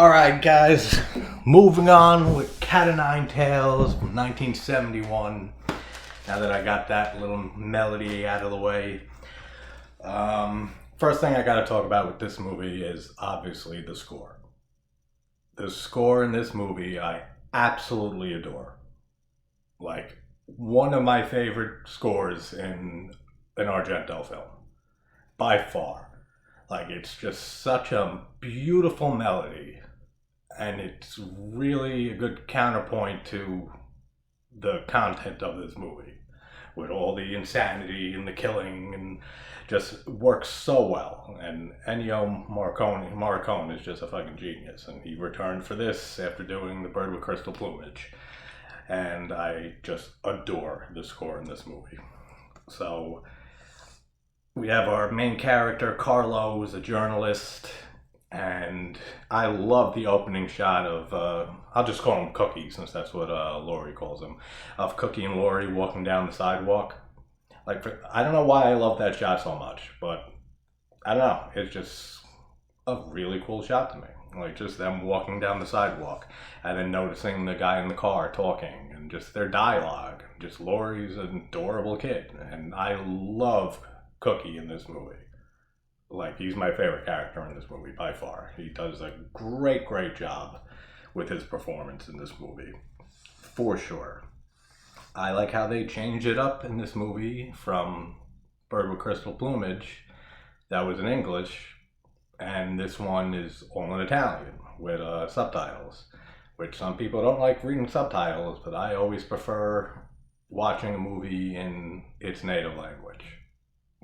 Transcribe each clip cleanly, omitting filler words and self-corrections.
Alright, guys, moving on with Cat o' Nine Tails from 1971. Now that I got that little melody out of the way. First thing I gotta talk about with this movie is obviously the score. The score in this movie I absolutely adore. Like, one of my favorite scores in an Argento film. By far. Like, it's just such a beautiful melody. And it's really a good counterpoint to the content of this movie. With all the insanity and the killing, and just works so well. And Ennio Morricone is just a fucking genius. And he returned for this after doing The Bird with Crystal Plumage. And I just adore the score in this movie. So we have our main character, Carlo, who's a journalist, and I love the opening shot of, I'll just call him Cookie, since that's what Laurie calls him, of Cookie and Laurie walking down the sidewalk. Like, I don't know why I love that shot so much, but I don't know, it's just a really cool shot to me. Like, just them walking down the sidewalk, and then noticing the guy in the car talking, and just their dialogue. Just Laurie's an adorable kid, and I love Cookie in this movie. Like, he's my favorite character in this movie by far. He does a great job with his performance in this movie, for sure. I like how they changed it up in this movie from Bird with Crystal Plumage, that was in English, and this one is all in Italian with subtitles, which some people don't like reading subtitles, but I always prefer watching a movie in its native language.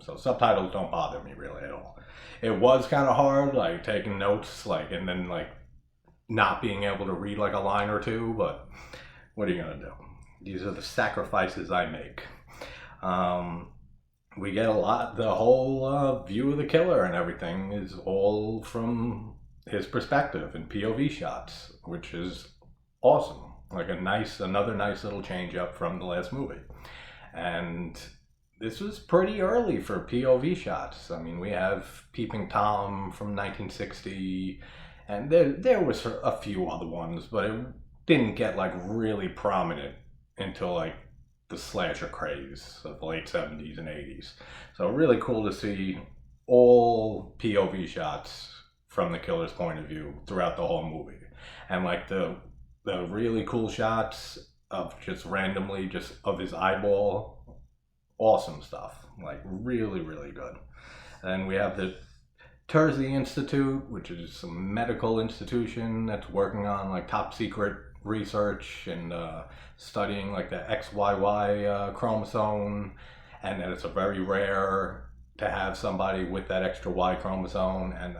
So subtitles don't bother me really at all. It was kind of hard, like taking notes, like, and then like not being able to read like a line or two, but what are you gonna do? These are the sacrifices I make. We get the whole view of the killer and everything is all from his perspective and POV shots, which is awesome. Like another nice little change up from the last movie. And this was pretty early for POV shots. I mean, we have Peeping Tom from 1960, and there was a few other ones, but it didn't get like really prominent until like the slasher craze of the late 70s and 80s. So really cool to see all POV shots from the killer's point of view throughout the whole movie. And like the really cool shots of just randomly just of his eyeball, awesome stuff. Like really good. And we have the Terzi Institute, which is some medical institution that's working on like top secret research and studying like the XYY chromosome, and that it's a very rare to have somebody with that extra Y chromosome. And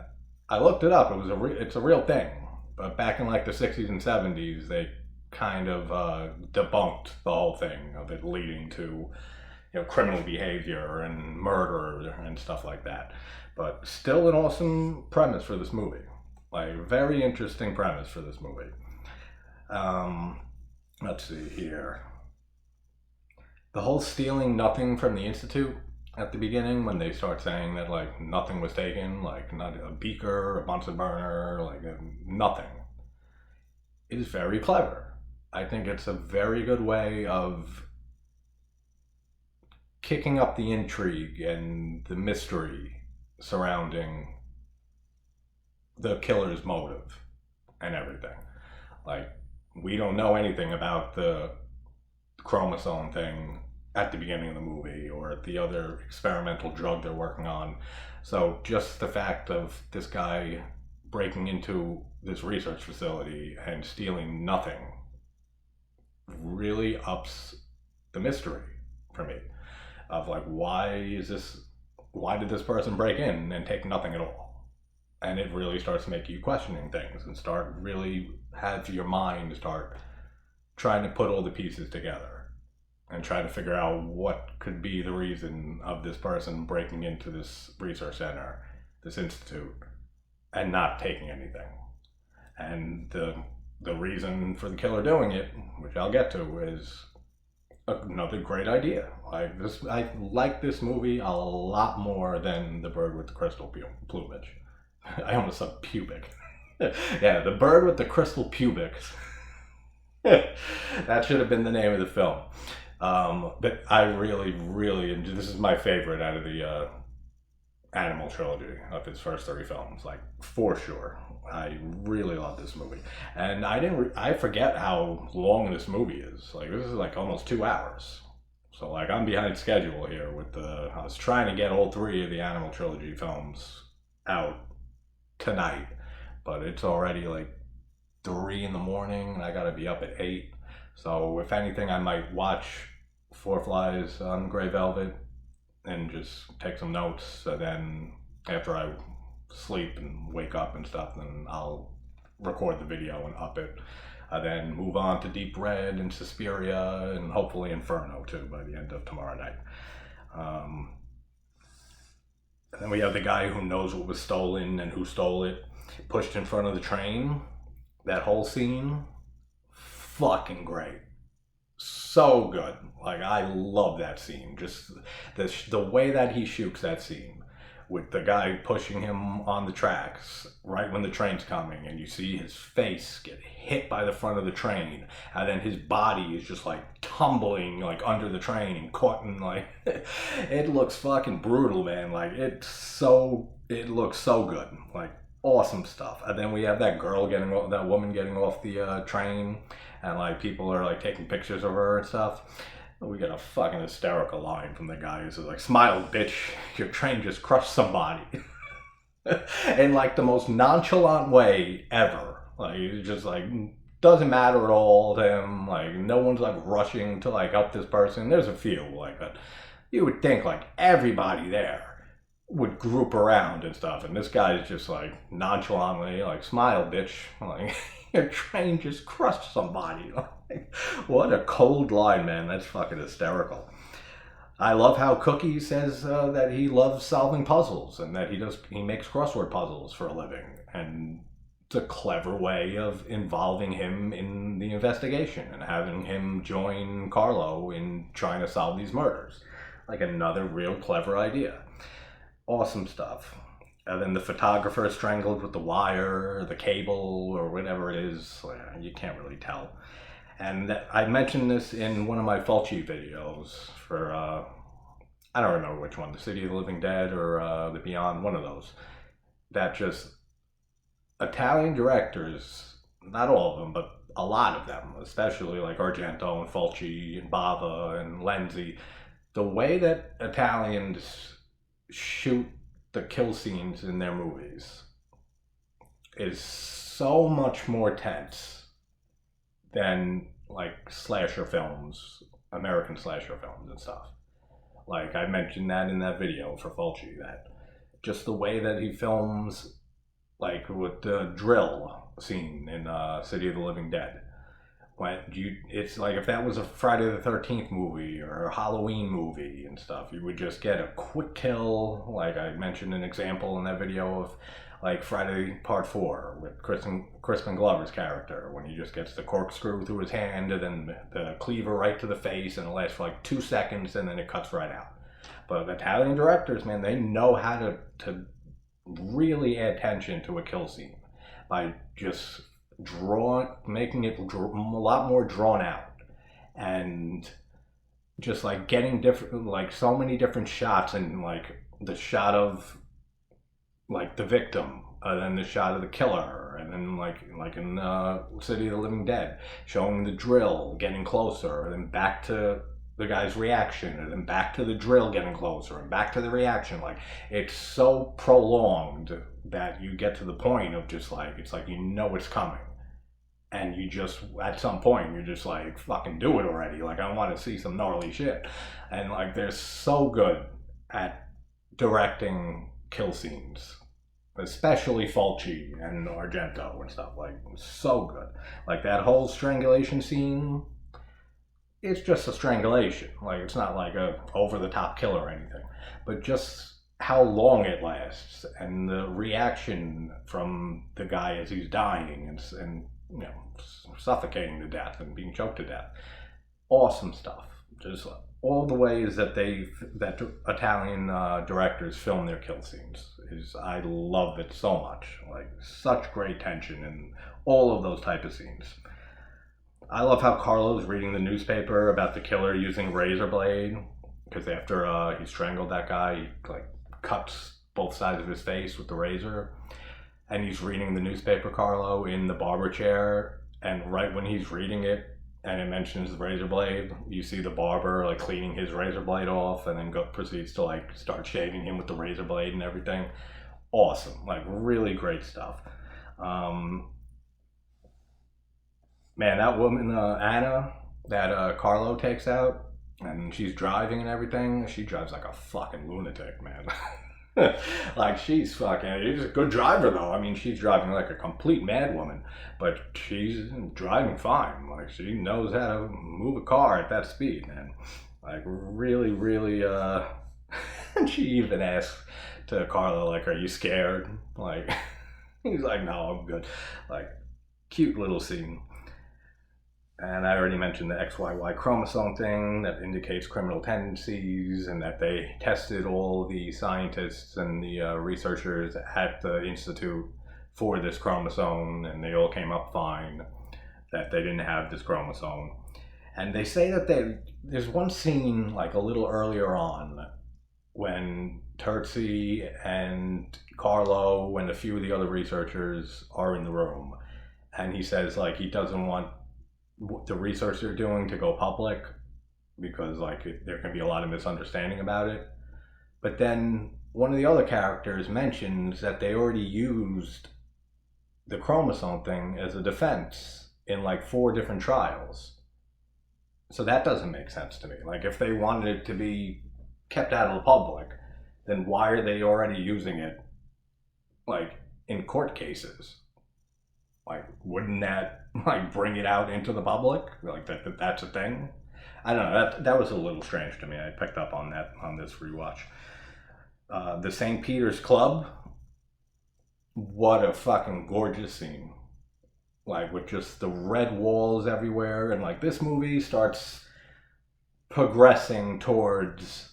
I looked it up. It's a real thing. But back in like the 60s and 70s, they kind of debunked the whole thing of it leading to criminal behavior and murder and stuff like that. But still an awesome premise for this movie. Like, very interesting premise for this movie. Let's see here. The whole stealing nothing from the Institute at the beginning, when they start saying that like nothing was taken, like not a beaker, a Bunsen burner, like nothing, is very clever. I think it's a very good way of kicking up the intrigue and the mystery surrounding the killer's motive and everything. Like, we don't know anything about the chromosome thing at the beginning of the movie or the other experimental drug they're working on. So just the fact of this guy breaking into this research facility and stealing nothing really ups the mystery for me. Of like, why did this person break in and take nothing at all? And it really starts making you questioning things and have your mind start trying to put all the pieces together and try to figure out what could be the reason of this person breaking into this research center, this institute, and not taking anything. And the reason for the killer doing it, which I'll get to, is another great idea. I like this movie a lot more than The Bird with the Crystal Plumage. I almost said pubic. Yeah, the bird with the crystal pubics. That should have been the name of the film. But I really, really, this is my favorite out of the Animal trilogy of his first 3 films, like for sure. I really love this movie, and I forget how long this movie is. Like this is like almost 2 hours. So like I'm behind schedule here with the. I was trying to get all 3 of the Animal trilogy films out tonight, but it's already like 3 in the morning, and I gotta be up at 8. So if anything, I might watch Four Flies on Grey Velvet and just take some notes. And then after I sleep and wake up and stuff, then I'll record the video and up it. Then move on to Deep Red and Suspiria and hopefully Inferno too by the end of tomorrow night. And then we have the guy who knows what was stolen and who stole it, pushed in front of the train. That whole scene, fucking great. So good. Like, I love that scene. Just the way that he shoots that scene with the guy pushing him on the tracks right when the train's coming, and you see his face get hit by the front of the train, and then his body is just like tumbling like under the train and caught in like it looks fucking brutal, man. Like it looks so good. Like awesome stuff. And then we have that woman getting off the train, and like people are like taking pictures of her and stuff. We get a fucking hysterical line from the guy who says like, "Smile, bitch, your train just crushed somebody." In like the most nonchalant way ever. Like it's just like doesn't matter at all to him. Like no one's like rushing to like help this person. There's a few like that. You would think like everybody there would group around and stuff, and this guy's just like nonchalantly like, "Smile, bitch." Like your train just crushed somebody. Like, what a cold line, man. That's fucking hysterical. I love how Cookie says that he loves solving puzzles and that he makes crossword puzzles for a living, and it's a clever way of involving him in the investigation and having him join Carlo in trying to solve these murders. Like another real clever idea. Awesome stuff. And then the photographer strangled with the wire, the cable, or whatever it is. You can't really tell. And I mentioned this in one of my Fulci videos for, I don't remember which one, The City of the Living Dead or The Beyond, one of those. That just, Italian directors, not all of them, but a lot of them, especially like Argento and Fulci and Bava and Lenzi, the way that Italians shoot the kill scenes in their movies is so much more tense than like slasher films, American slasher films and stuff. Like I mentioned that in that video for Fulci, that just the way that he films, like with the drill scene in City of the Living Dead. It's like if that was a Friday the 13th movie or a Halloween movie and stuff, you would just get a quick kill. Like I mentioned an example in that video of like Friday Part 4 with Crispin Glover's character, when he just gets the corkscrew through his hand and then the cleaver right to the face, and it lasts for like 2 seconds and then it cuts right out. But Italian directors, man, they know how to really add tension to a kill scene by just making it a lot more drawn out, and just like getting different, like so many different shots, and like the shot of like the victim, and then the shot of the killer, and then like in City of the Living Dead, showing the drill getting closer, and then back to the guy's reaction, and then back to the drill getting closer, and back to the reaction. Like it's so prolonged that you get to the point of just like, it's like you know it's coming, and you just at some point you're just like, fucking do it already. Like I want to see some gnarly shit. And like they're so good at directing kill scenes, especially Fulci and Argento and stuff. Like so good. Like that whole strangulation scene, it's just a strangulation. Like it's not like a over the top kill or anything, but just how long it lasts and the reaction from the guy as he's dying and suffocating to death and being choked to death. Awesome stuff. Just all the ways that that Italian directors film their kill scenes is I love it so much. Like such great tension in all of those type of scenes. I love how Carlo's reading the newspaper about the killer using razor blade because after he strangled that guy, he like cuts both sides of his face with the razor, and he's reading the newspaper, Carlo, in the barber chair, and right when he's reading it and it mentions the razor blade, you see the barber like cleaning his razor blade off and then proceeds to like start shaving him with the razor blade and everything. Awesome, like really great stuff. um Man, that woman, Anna, that Carlo takes out, and she's driving and everything. She drives like a fucking lunatic, man. Like she's fucking. She's a good driver though. I mean, she's driving like a complete mad woman, but she's driving fine. Like she knows how to move a car at that speed, man. Like really, really. And she even asks to Carlo, like, "Are you scared?" Like, he's like, "No, I'm good." Like, cute little scene. And I already mentioned the XYY chromosome thing that indicates criminal tendencies, and that they tested all the scientists and the researchers at the institute for this chromosome, and they all came up fine, that they didn't have this chromosome. And they say that there's one scene like a little earlier on when Terzi and Carlo and a few of the other researchers are in the room, and he says like he doesn't want the research they're doing to go public because like there can be a lot of misunderstanding about it. But then one of the other characters mentions that they already used the chromosome thing as a defense in like 4 different trials. So that doesn't make sense to me. Like if they wanted it to be kept out of the public, then why are they already using it like in court cases? Like, wouldn't that like bring it out into the public? Like that's a thing? I don't know. That was a little strange to me. I picked up on that on this rewatch. The St. Peter's Club. What a fucking gorgeous scene. Like with just the red walls everywhere, and like this movie starts progressing towards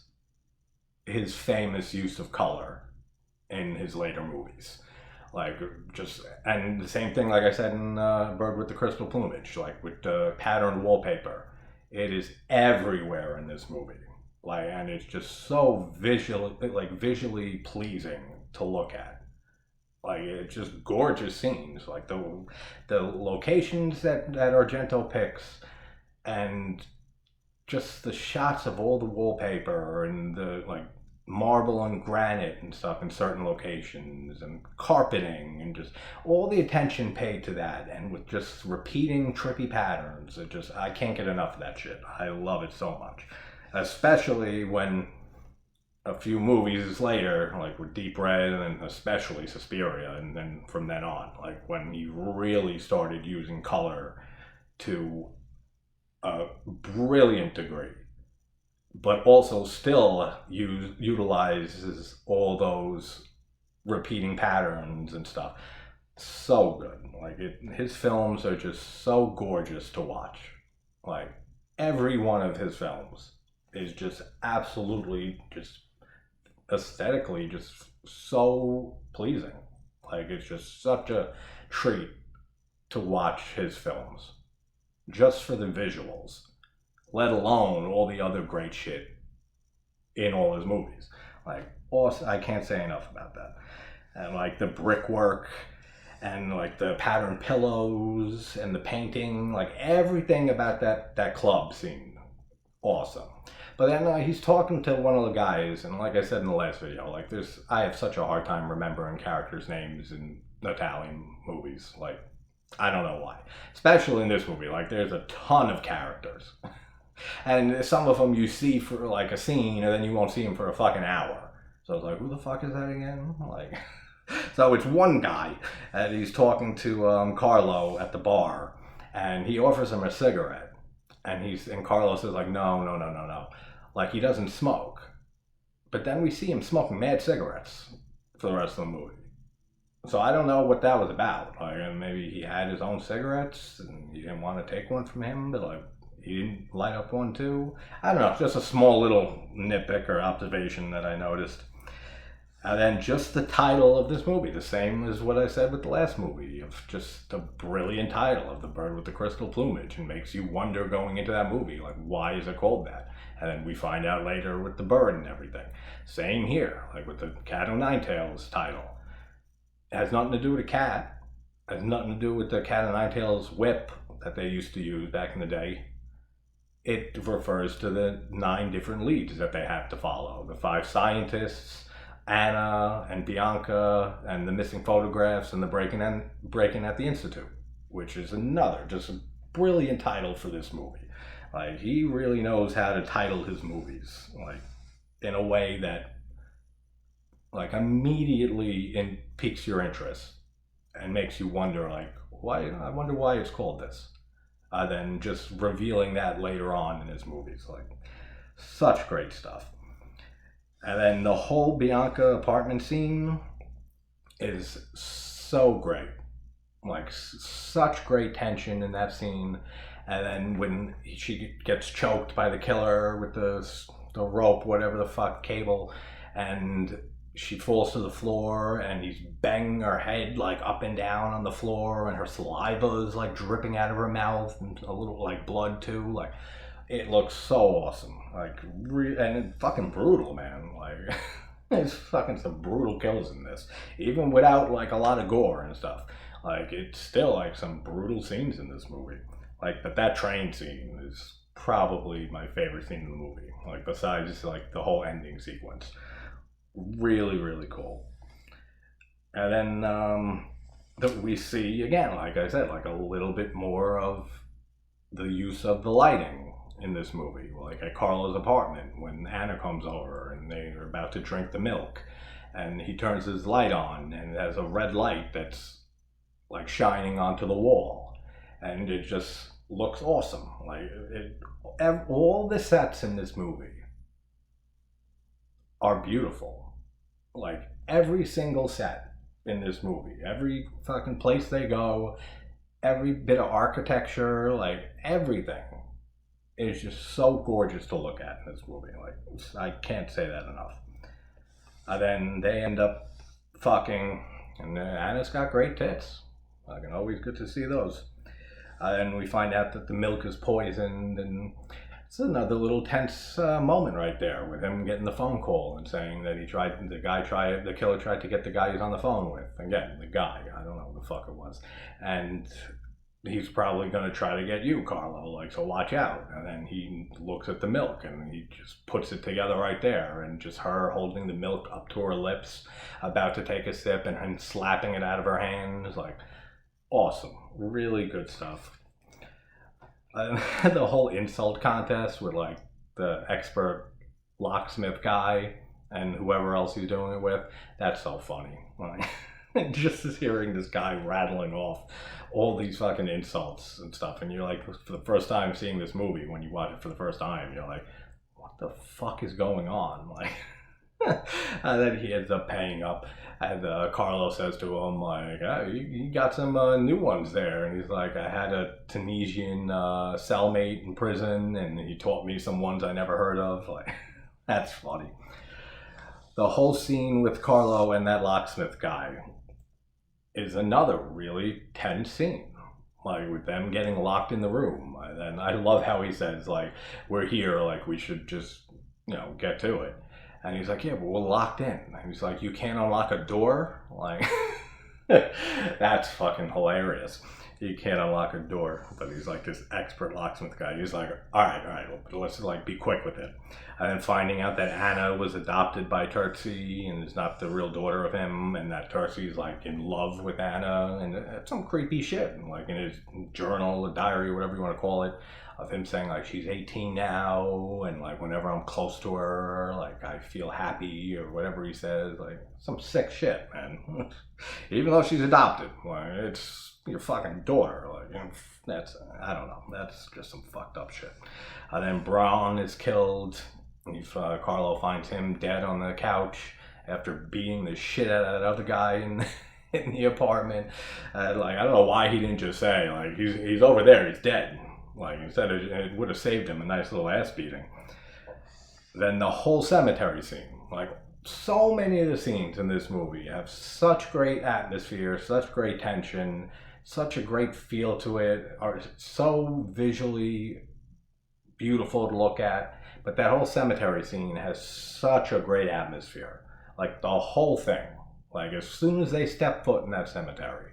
his famous use of color in his later movies. Like just, and the same thing like I said in Bird with the Crystal Plumage, like with the patterned wallpaper. It is everywhere in this movie. Like, and it's just so visually pleasing to look at. Like it's just gorgeous scenes. Like the locations that Argento picks, and just the shots of all the wallpaper and the like marble and granite and stuff in certain locations, and carpeting, and just all the attention paid to that, and with just repeating trippy patterns. I can't get enough of that shit. I love it so much, especially when a few movies later, like with Deep Red and especially Suspiria, and then from then on, like when he really started using color to a brilliant degree, but also still utilizes all those repeating patterns and stuff. So good. Like his films are just so gorgeous to watch. Like every one of his films is just absolutely just aesthetically just so pleasing. Like it's just such a treat to watch his films just for the visuals, let alone all the other great shit in all his movies. Like, awesome. I can't say enough about that. And like the brickwork, and like the patterned pillows, and the painting, like everything about that club scene, awesome. But then he's talking to one of the guys, and like I said in the last video, like I have such a hard time remembering characters' names in Italian movies. Like, I don't know why. Especially in this movie, like there's a ton of characters. And some of them you see for like a scene, and then you won't see them for a fucking hour. So I was like, who the fuck is that again? Like, so it's one guy, and he's talking to Carlo at the bar, and he offers him a cigarette, and Carlo says like, no, like he doesn't smoke. But then we see him smoking mad cigarettes for the rest of the movie. So I don't know what that was about. Like maybe he had his own cigarettes and he didn't want to take one from him, but like He didn't light up one too. I don't know, just a small little nitpick or observation that I noticed. And then just the title of this movie, the same as what I said with the last movie, of just the brilliant title of The Bird with the Crystal Plumage, and makes you wonder going into that movie, like, why is it called that? And then we find out later with the bird and everything. Same here, like with the Cat o' Nine Tails title. It has nothing to do with a cat. It has nothing to do with the Cat o' Nine Tails whip that they used to use back in the day. It refers to the 9 different leads that they have to follow. The 5 scientists, Anna and Bianca, and the missing photographs, and the break-in at the Institute, which is another just a brilliant title for this movie. Like, he really knows how to title his movies, like, in a way that, like, immediately piques your interest and makes you wonder, like, why? I wonder why it's called this. Then just revealing that later on in his movies, like, such great stuff. And then the whole Bianca apartment scene is so great. Like, such great tension in that scene. And then when she gets choked by the killer with the rope, whatever the fuck, cable, and she falls to the floor, and he's banging her head, like, up and down on the floor, and her saliva is, like, dripping out of her mouth, and a little, like, blood, too. Like, it looks so awesome. Like, and it's fucking brutal, man. Like, there's fucking some brutal kills in this. Even without, like, a lot of gore and stuff. Like, it's still, like, some brutal scenes in this movie. Like, but that train scene is probably my favorite scene in the movie. Like, besides, like, the whole ending sequence. Really, really cool. And then, that we see, again, like I said, like, a little bit more of the use of the lighting in this movie, like at Carlo's apartment when Anna comes over and they're about to drink the milk, and he turns his light on and it has a red light that's like shining onto the wall, and it just looks awesome. Like, all the sets in this movie are beautiful. Like, every single set in this movie, every fucking place they go, every bit of architecture, like, everything is just so gorgeous to look at in this movie. Like, I can't say that enough. Then they end up fucking, and Anna's got great tits. Fucking always good to see those. And we find out that the milk is poisoned, and it's another little tense moment right there with him getting the phone call and saying that the killer tried to get the guy he's on the phone with. Again, the guy, I don't know who the fuck it was. And he's probably going to try to get you, Carlo, like, so watch out. And then he looks at the milk and he just puts it together right there, and just her holding the milk up to her lips, about to take a sip, and him slapping it out of her hands. Like, awesome. Really good stuff. The whole insult contest with, like, the expert locksmith guy and whoever else he's doing it with, that's so funny. Like, just hearing this guy rattling off all these fucking insults and stuff, and you're like, for the first time seeing this movie, when you watch it for the first time, you're like, what the fuck is going on? Like, and then he ends up paying up, and Carlo says to him, like, oh, you got some new ones there. And he's like, I had a Tunisian cellmate in prison, and he taught me some ones I never heard of. Like, that's funny. The whole scene with Carlo and that locksmith guy is another really tense scene, like, with them getting locked in the room. And I love how he says, like, we're here, like, we should just, get to it. And he's like, yeah, but we're locked in. And he's like, you can't unlock a door? Like, that's fucking hilarious. You can't unlock a door. But he's like this expert locksmith guy. He's like, all right, let's, like, be quick with it. And then finding out that Anna was adopted by Terzi and is not the real daughter of him, and that Terzi's, like, in love with Anna, and it's some creepy shit. Like, in his journal, a diary, whatever you want to call it, of him saying, like, she's 18 now, and, like, whenever I'm close to her, like, I feel happy, or whatever he says. Like, some sick shit, man. Even though she's adopted, like, it's your fucking daughter. Like, that's, I don't know, that's just some fucked up shit. And then Braun is killed. Carlo finds him dead on the couch after beating the shit out of that other guy in the apartment. Like, I don't know why he didn't just say, like, he's over there, he's dead. Like, instead of, it would have saved him a nice little ass beating. Then the whole cemetery scene, like, so many of the scenes in this movie have such great atmosphere, such great tension, such a great feel to it, are so visually beautiful to look at. But that whole cemetery scene has such a great atmosphere. Like, the whole thing. Like, as soon as they step foot in that cemetery,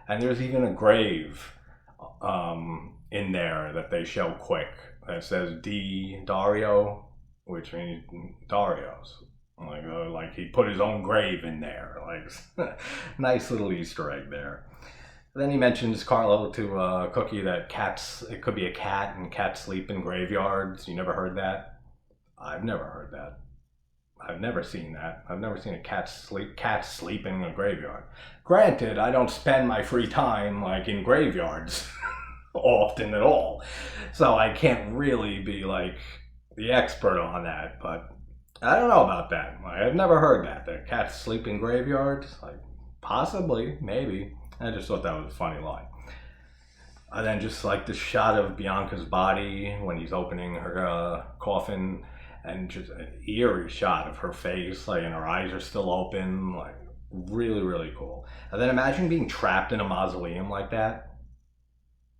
and there's even a grave in there that they show quick that says Dario, which means Dario's. Like he put his own grave in there. Like, nice little Easter egg there. Then he mentions Carlo to Cookie that it could be a cat, and cats sleep in graveyards. You never heard that? I've never heard that. I've never seen that. I've never seen a cat sleep in a graveyard. Granted, I don't spend my free time like in graveyards often at all, so I can't really be like the expert on that. But I don't know about that. I've never heard that cats sleep in graveyards. Like, possibly, maybe. I just thought that was a funny line. And then just like the shot of Bianca's body when he's opening her coffin, and just an eerie shot of her face, like, and her eyes are still open, like, really, really cool. And then imagine being trapped in a mausoleum like that.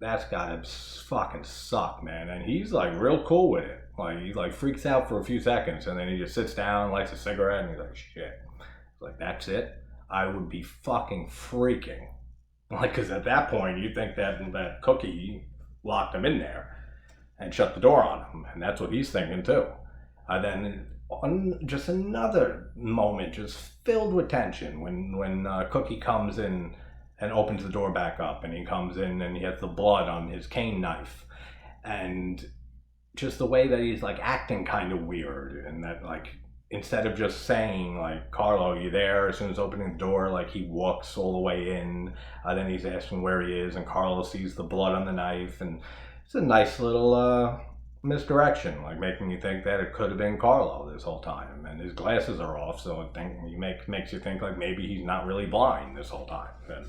That's gotta fucking suck, man. And he's like real cool with it. Like, he like freaks out for a few seconds, and then he just sits down, lights a cigarette, and he's like, shit. Like, that's it? I would be fucking freaking. Like, because at that point, you think that Cookie locked him in there and shut the door on him. And that's what he's thinking, too. Then just another moment just filled with tension when Cookie comes in and opens the door back up, and he comes in and he has the blood on his cane knife. And just the way that he's like acting kind of weird, and that like instead of just saying like, Carlo, you there? As soon as opening the door, like he walks all the way in. Then he's asking where he is, and Carlo sees the blood on the knife, and it's a nice little misdirection, like making you think that it could have been Carlo this whole time. And his glasses are off, so it makes you think like maybe he's not really blind this whole time, and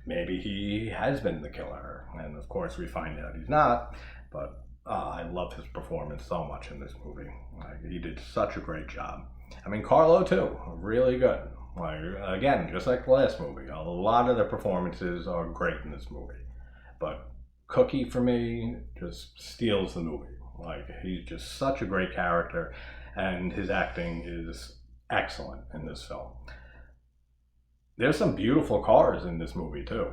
maybe he has been the killer. And of course we find out he's not. But I love his performance so much in this movie. Like, he did such a great job. I mean, Carlo too, really good. Like, again, just like the last movie, a lot of the performances are great in this movie. But Cookie, for me, just steals the movie. Like, he's just such a great character, and his acting is excellent in this film. There's some beautiful cars in this movie too.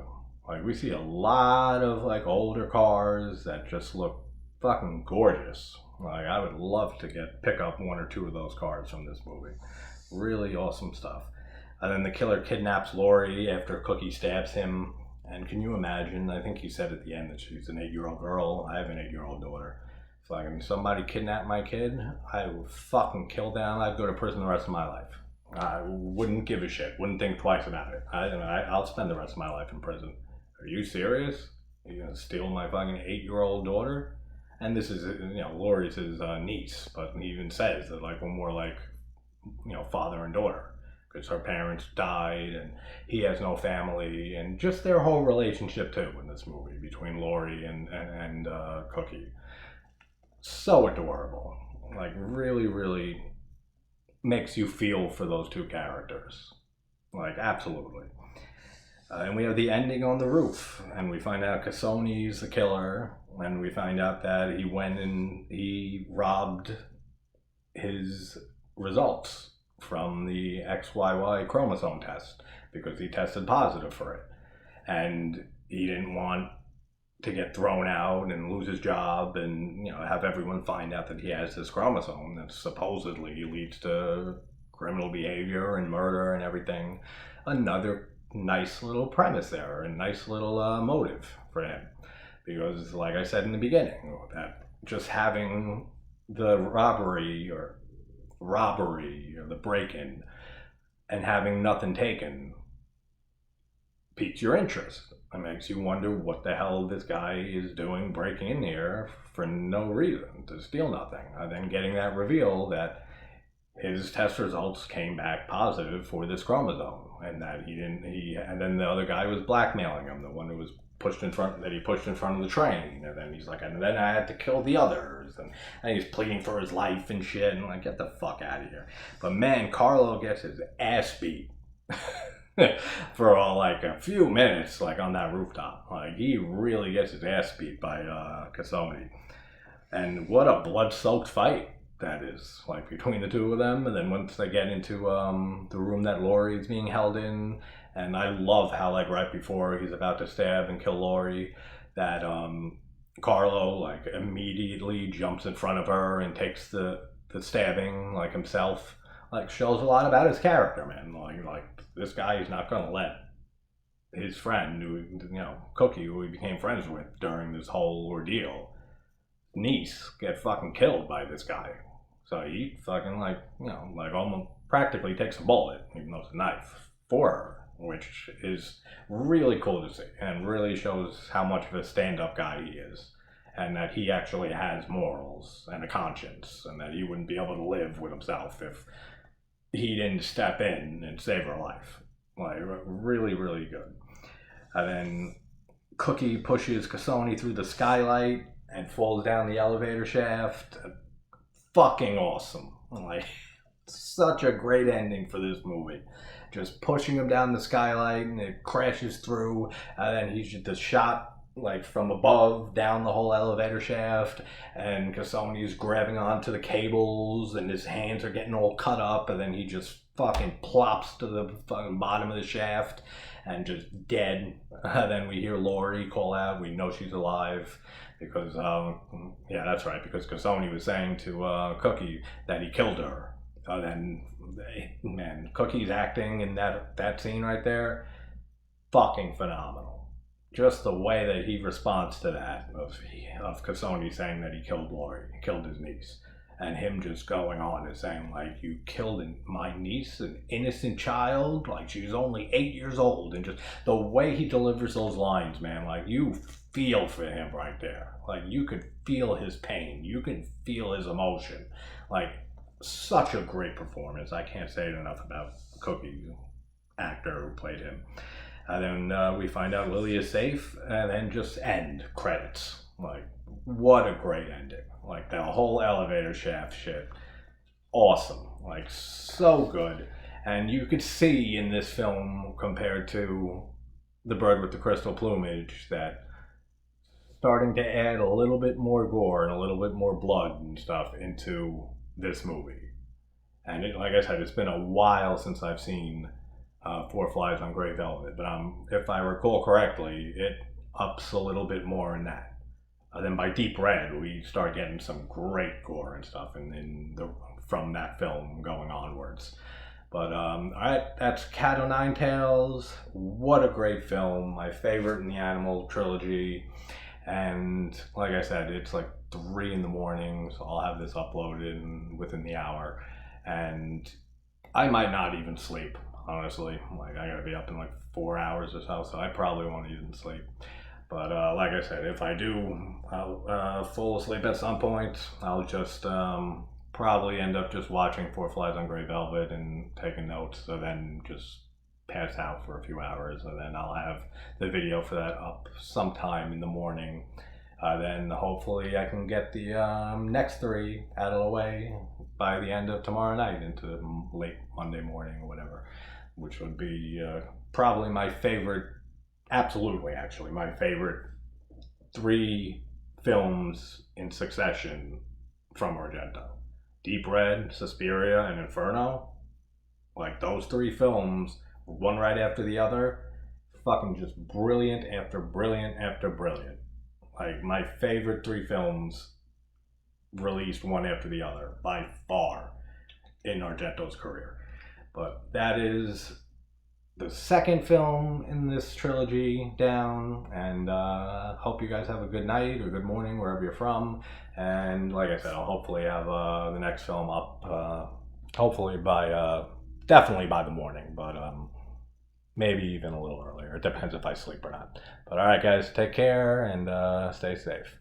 Like, we see a lot of like older cars that just look fucking gorgeous. Like, I would love to pick up one or two of those cars from this movie. Really awesome stuff. And then the killer kidnaps Lori after Cookie stabs him. And can you imagine? I think he said at the end that she's an 8-year-old girl. I have an 8-year-old daughter. If somebody kidnapped my kid, I would fucking kill them. I'd go to prison the rest of my life. I wouldn't give a shit. Wouldn't think twice about it. I'll spend the rest of my life in prison. Are you serious? Are you gonna steal my fucking 8-year-old daughter? And this is, Lori's his niece, but he even says that like when we're like, father and daughter, because her parents died and he has no family, and just their whole relationship too in this movie between Lori and Cookie. So adorable. Like, really, really makes you feel for those two characters. Like, absolutely. And we have the ending on the roof, and we find out Cassoni's the killer, and we find out that he went and he robbed his results from the XYY chromosome test because he tested positive for it. And he didn't want to get thrown out and lose his job and have everyone find out that he has this chromosome that supposedly leads to criminal behavior and murder and everything. Another nice little premise there, a nice little motive for him, because like I said in the beginning, that just having the robbery or the break-in and having nothing taken piques your interest. It makes you wonder what the hell this guy is doing breaking in here for no reason, to steal nothing. And then getting that reveal that his test results came back positive for this chromosome, and that and then the other guy was blackmailing him, the one who was pushed in front of the train, and then he's like, and then I had to kill the others, and he's pleading for his life and shit, and like, get the fuck out of here. But man, Carlo gets his ass beat for like a few minutes, like on that rooftop. Like he really gets his ass beat by Cassoni, and what a blood-soaked fight that is, like between the two of them. And then once they get into the room that Laurie is being held in, and I love how like right before he's about to stab and kill Laurie, that Carlo like immediately jumps in front of her and takes the stabbing like himself. Like shows a lot about his character, man. Like this guy is not gonna let his friend, who, you know, Cookie, who he became friends with during this whole ordeal, niece, get fucking killed by this guy. So he fucking like, you know, like almost practically takes a bullet, even though it's a knife, for her, which is really cool to see and really shows how much of a stand-up guy he is, and that he actually has morals and a conscience, and that he wouldn't be able to live with himself if he didn't step in and save her life. Like, really, really good. And then Cookie pushes Cassoni through the skylight and falls down the elevator shaft. Fucking awesome. Like, such a great ending for this movie. Just pushing him down the skylight, and it crashes through, and then he's just shot like from above down the whole elevator shaft, and Cassoni's grabbing onto the cables, and his hands are getting all cut up, and then he just fucking plops to the fucking bottom of the shaft and just dead. Then we hear Laurie call out. We know she's alive because yeah, that's right, because Cassoni was saying to Cookie that he killed her. Then man, Cookie's acting in that scene right there, fucking phenomenal. Just the way that he responds to that, of Cassoni saying that he killed Laurie, he killed his niece, and him just going on and saying, like, you killed my niece, an innocent child, like she's only 8 years old, and just the way he delivers those lines, man, like you feel for him right there. Like you could feel his pain, you can feel his emotion. Like such a great performance. I can't say it enough about Cookie, actor who played him. And then we find out Lily is safe, and then just end credits. Like, what a great ending. Like, the whole elevator shaft shit. Awesome. Like, so good. And you could see in this film, compared to The Bird with the Crystal Plumage, that starting to add a little bit more gore and a little bit more blood and stuff into this movie. And like I said, it's been a while since I've seen Four Flies on Grey Velvet, but if I recall correctly, it ups a little bit more in that. Then by Deep Red, we start getting some great gore and stuff from that film going onwards. But alright, that's Cat O' Nine Tails. What a great film. My favorite in the Animal trilogy. And like I said, it's like 3 a.m, so I'll have this uploaded within the hour. And I might not even sleep. Honestly, like I gotta be up in like 4 hours or so I probably won't even sleep. But like I said, if I do fall asleep at some point, I'll just probably end up just watching Four Flies on Grey Velvet and taking notes, so then just pass out for a few hours, and then I'll have the video for that up sometime in the morning. Then hopefully I can get the next 3 out of the way by the end of tomorrow night into late Monday morning or whatever, which would be probably my favorite, absolutely actually, my favorite 3 films in succession from Argento. Deep Red, Suspiria, and Inferno. Like those 3 films, one right after the other, fucking just brilliant after brilliant after brilliant. Like my favorite 3 films released one after the other by far in Argento's career. But that is the second film in this trilogy down, and hope you guys have a good night or good morning wherever you're from. And like I said, I'll hopefully have the next film up hopefully by definitely by the morning, but maybe even a little earlier. It depends if I sleep or not. But all right guys, take care and stay safe.